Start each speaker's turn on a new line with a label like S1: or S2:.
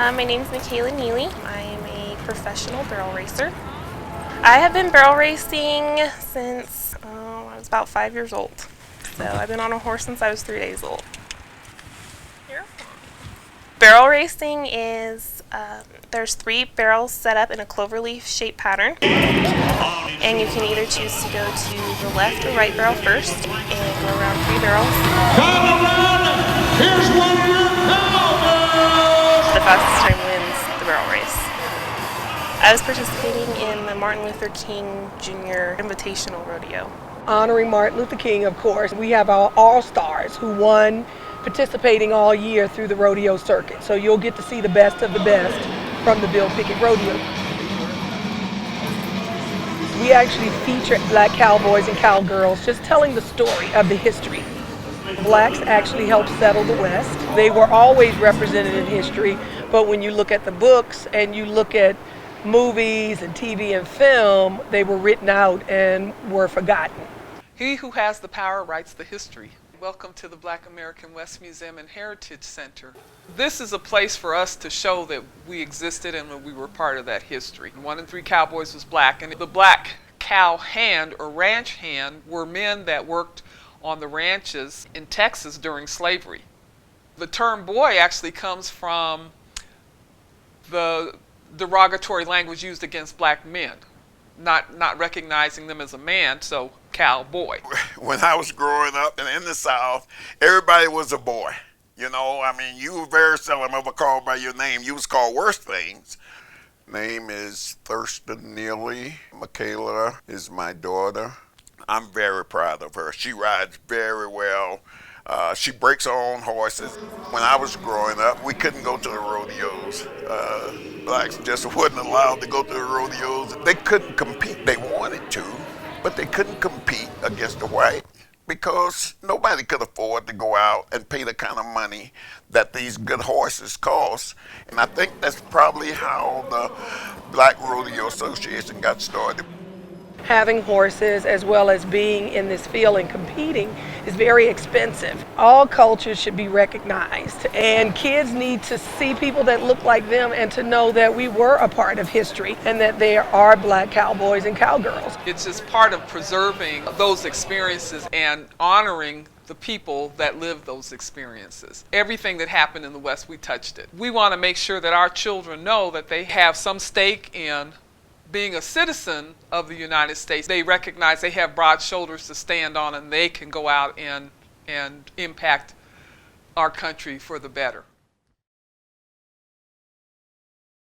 S1: My name is Mikala Nealy. I am a professional barrel racer. I have been barrel racing since I was about 5 years old. So I've been on a horse since I was 3 days old. Here. Barrel racing is, there's 3 barrels set up in a cloverleaf shaped pattern. And you can either choose to go to the left or right barrel first and go around 3 barrels.
S2: Come around! Here's one of your Cowboys!
S1: The fastest time wins the barrel race. I was participating in the Martin Luther King Jr. Invitational Rodeo.
S3: Honoring Martin Luther King, of course. We have our all-stars who won participating all year through the rodeo circuit. So you'll get to see the best of the best from the Pickett Rodeo. We actually feature black cowboys and cowgirls just telling the story of the history. Blacks actually helped settle the West. They were always represented in history, but when you look at the books and you look at movies and TV and film, they were written out and were forgotten.
S4: He who has the power writes the history. Welcome to the Black American West Museum and Heritage Center. This is a place for us to show that we existed and that we were part of that history. 1 in 3 cowboys was black, and the black cow hand or ranch hand were men that worked on the ranches in Texas during slavery. The term boy actually comes from the derogatory language used against black men, not recognizing them as a man, so cowboy.
S5: When I was growing up and in the South, everybody was a boy. You know, I mean, you were very seldom ever called by your name. You was called worse things. Name is Thurston Nealy. Mikala is my daughter. I'm very proud of her. She rides very well. She breaks her own horses. When I was growing up, we couldn't go to the rodeos. Blacks just wasn't allowed to go to the rodeos. They couldn't compete. They wanted to, but they couldn't compete against the white because nobody could afford to go out and pay the kind of money that these good horses cost. And I think that's probably how the Black Rodeo Association got started.
S3: Having horses as well as being in this field and competing is very expensive. All cultures should be recognized, and kids need to see people that look like them and to know that we were a part of history and that there are black cowboys and cowgirls.
S4: It's just part of preserving those experiences and honoring the people that lived those experiences. Everything that happened in the West, we touched it. We want to make sure that our children know that they have some stake in being a citizen of the United States. They recognize they have broad shoulders to stand on, and they can go out and impact our country for the better.